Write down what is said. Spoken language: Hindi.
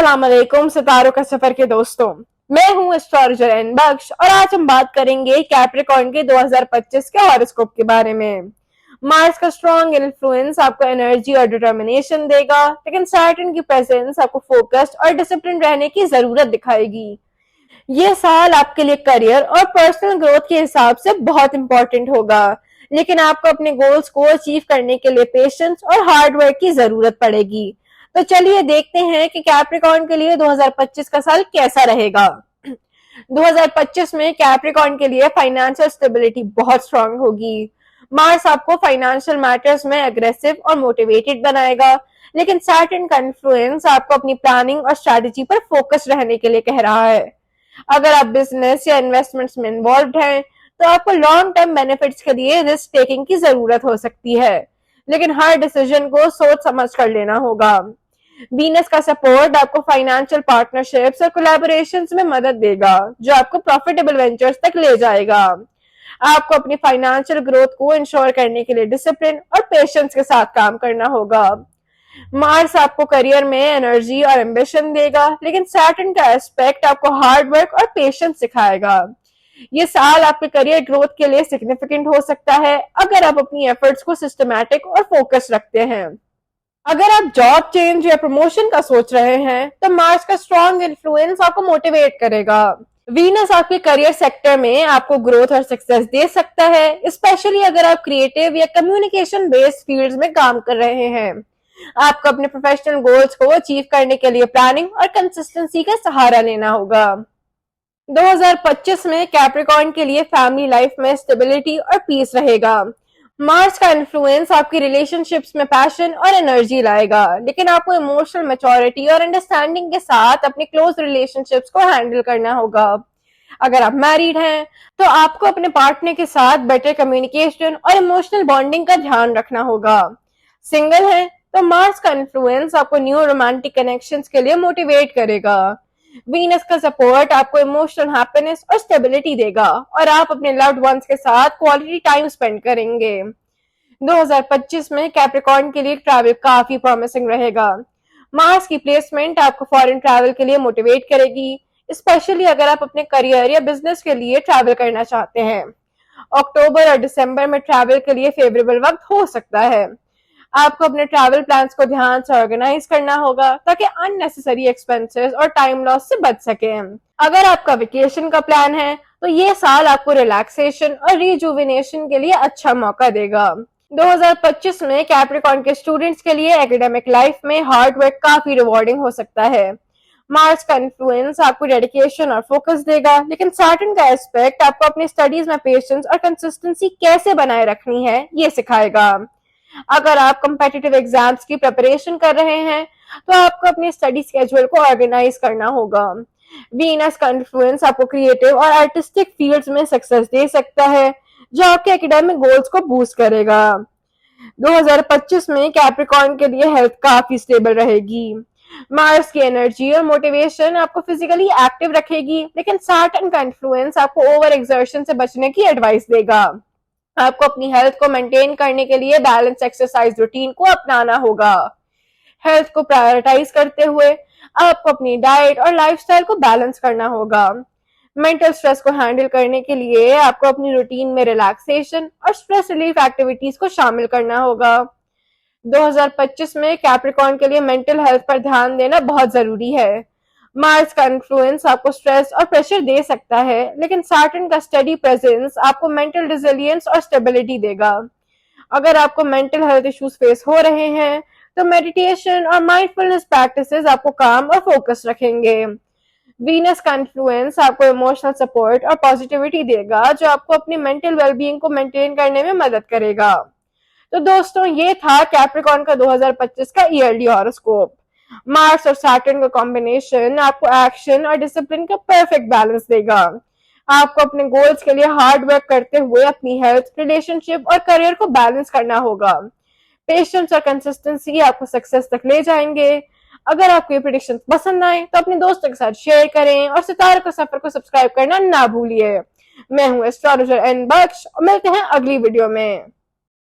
अस्सलाम वालेकुम सितारों का सफर के दोस्तों। मैं हूं एस्ट्रोलॉजर एन बख्श और आज हम बात करेंगे कैप्रिकॉर्न के 2025 के हॉरोस्कोप के बारे में। मार्स का स्ट्रॉन्ग इन्फ्लुएंस आपको एनर्जी और डिटर्मिनेशन देगा, लेकिन सैटर्न की प्रेजेंस आपको फोकस्ड और डिसिप्लिन रहने की जरूरत दिखाएगी। ये साल आपके लिए करियर और पर्सनल ग्रोथ के हिसाब से बहुत इंपॉर्टेंट होगा, लेकिन आपको अपने गोल्स को अचीव करने के लिए पेशेंस और हार्ड वर्क की जरूरत पड़ेगी। तो चलिए देखते हैं कि कैप्रिकॉर्न के लिए 2025 का साल कैसा रहेगा। 2025 में कैप्रिकॉर्न के लिए फाइनेंशियल स्टेबिलिटी बहुत स्ट्रांग होगी। मार्स आपको फाइनेंशियल मैटर्स में अग्रेसिव और मोटिवेटेड बनाएगा, लेकिन सैटर्न का इन्फ्लुएंस आपको अपनी प्लानिंग और स्ट्रेटजी पर फोकस रहने के लिए कह रहा है। अगर आप बिजनेस या इन्वेस्टमेंट्स में इन्वॉल्व हैं, तो आपको लॉन्ग टर्म बेनिफिट्स के लिए रिस्क टेकिंग की जरूरत हो सकती है, लेकिन हर डिसीजन को सोच समझ कर लेना होगा। वीनस का सपोर्ट आपको फाइनेंशियल पार्टनरशिप्स और कोलैबोरेशंस में मदद देगा, जो आपको प्रॉफिटेबल वेंचर्स तक ले जाएगा। आपको अपनी फाइनेंशियल ग्रोथ को इंश्योर करने के लिए डिसिप्लिन और पेशेंस के साथ काम करना होगा। मार्स आपको करियर में एनर्जी और एम्बिशन देगा, लेकिन सैटर्न का एस्पेक्ट आपको हार्ड वर्क और पेशेंस सिखाएगा। ये साल आपके करियर ग्रोथ के लिए सिग्निफिकेंट हो सकता है अगर आप अपनी एफर्ट्स को सिस्टमैटिक और फोकस रखते हैं। अगर आप जॉब चेंज या प्रमोशन का सोच रहे हैं, तो मार्स का स्ट्रॉन्ग इन्फ्लुएंस आपको मोटिवेट करेगा। वीनस आपके करियर सेक्टर में आपको ग्रोथ और सक्सेस दे सकता है, स्पेशली अगर आप क्रिएटिव या कम्युनिकेशन बेस्ड फील्ड्स में काम कर रहे हैं। आपको अपने प्रोफेशनल गोल्स को अचीव करने के लिए प्लानिंग और कंसिस्टेंसी का सहारा लेना होगा। 2025 में कैप्रिकॉर्न के लिए फैमिली लाइफ में स्टेबिलिटी और पीस रहेगा। मार्स का इन्फ्लुएंस आपकी रिलेशनशिप्स में पैशन और एनर्जी लाएगा, लेकिन आपको इमोशनल मैच्योरिटी और अंडरस्टैंडिंग के साथ अपने क्लोज रिलेशनशिप्स को हैंडल करना होगा। अगर आप मैरिड हैं, तो आपको अपने पार्टनर के साथ बेटर कम्युनिकेशन और इमोशनल बॉन्डिंग का ध्यान रखना होगा। सिंगल हैं, तो मार्स का इन्फ्लुएंस आपको न्यू रोमांटिक कनेक्शंस के लिए मोटिवेट करेगा। वीनस का सपोर्ट आपको इमोशनल हैप्पीनेस और स्टेबिलिटी देगा और आप अपने लव्ड वंस के साथ क्वालिटी टाइम स्पेंड करेंगे। 2025 में कैप्रिकॉर्न के लिए ट्रैवल काफी प्रॉमिसिंग रहेगा। मार्स की प्लेसमेंट आपको फॉरेन ट्रैवल के लिए मोटिवेट करेगी, स्पेशली अगर आप अपने करियर या बिजनेस के लिए ट्रैवल करना चाहते हैं। अक्टूबर और दिसंबर में ट्रैवल के लिए फेवरेबल वक्त हो सकता है। आपको अपने ट्रैवल प्लान्स को ध्यान से ऑर्गेनाइज करना होगा, ताकि अननेसेसरी एक्सपेंसेस और टाइम लॉस से बच सके। अगर आपका वेकेशन का प्लान है, तो ये साल आपको रिलैक्सेशन और रिजुविनेशन के लिए अच्छा मौका देगा। 2025 में कैप्रिकॉर्न के स्टूडेंट्स के लिए एकेडमिक लाइफ में हार्ड वर्क काफी रिवॉर्डिंग हो सकता है। मार्स का इन्फ्लुएंस आपको डेडिकेशन और फोकस देगा, लेकिन सैटर्न का एस्पेक्ट आपको अपनी स्टडीज में पेशेंस और कंसिस्टेंसी कैसे बनाए रखनी है, ये सिखाएगा। अगर आप कम्पिटिटिव एग्जाम्स की प्रिपरेशन कर रहे हैं, तो आपको अपनी स्टडी स्केड्यूल को ऑर्गेनाइज करना होगा। वीनस का इन्फ्लुएंस आपको क्रिएटिव और आर्टिस्टिक फील्ड्स में सक्सेस दे सकता है, जो आपके एकेडमिक गोल्स को बूस्ट करेगा। 2025 में कैप्रिकॉर्न के लिए हेल्थ काफी स्टेबल रहेगी। मार्स की एनर्जी और मोटिवेशन आपको फिजिकली एक्टिव रखेगी, लेकिन सैटर्न का इन्फ्लुएंस आपको ओवर एक्सर्शन से बचने की एडवाइस देगा। आपको अपनी हेल्थ को मेंटेन करने के लिए बैलेंस एक्सरसाइज रूटीन को अपनाना होगा। हेल्थ को प्रायोरिटाइज करते हुए आपको अपनी डाइट और लाइफस्टाइल को बैलेंस करना होगा। मेंटल स्ट्रेस को हैंडल करने के लिए आपको अपनी रूटीन में रिलैक्सेशन और स्ट्रेस रिलीफ एक्टिविटीज को शामिल करना होगा। 2025 में कैप्रिकॉर्न के लिए मेंटल हेल्थ पर ध्यान देना बहुत जरूरी है। मार्स का इन्फ्लुएंस आपको स्ट्रेस और प्रेशर दे सकता है, लेकिन सैटर्न का स्टडी प्रेजेंस आपको मेंटल रिजिलियंस और स्टेबिलिटी देगा। अगर आपको मेंटल हेल्थ इश्यूज फेस हो रहे हैं, तो मेडिटेशन और माइंडफुलनेस प्रैक्टिसेस आपको काम और फोकस रखेंगे। वीनस का इन्फ्लुएंस आपको इमोशनल सपोर्ट और पॉजिटिविटी देगा, जो आपको अपनी मेंटल वेलबींग को मेंटेन करने में मदद करेगा। तो दोस्तों, ये था कैप्रिकॉर्न का 2025 का ईयरली हॉरोस्कोप। मार्स और सैटर्न का कॉम्बिनेशन आपको एक्शन और डिसिप्लिन का परफेक्ट बैलेंस देगा। आपको अपने गोल्स के लिए हार्ड वर्क करते हुए अपनी हेल्थ, रिलेशनशिप और करियर को बैलेंस करना होगा। पेशेंस और कंसिस्टेंसी आपको सक्सेस तक ले जाएंगे। अगर आपको ये प्रेडिक्शन पसंद आए, तो अपने दोस्तों के साथ शेयर करें और सितारों का सफर को सब्सक्राइब करना ना भूलिए। मैं हूँ एस्ट्रोलॉजर एन बख्श और मिलते हैं अगली वीडियो में।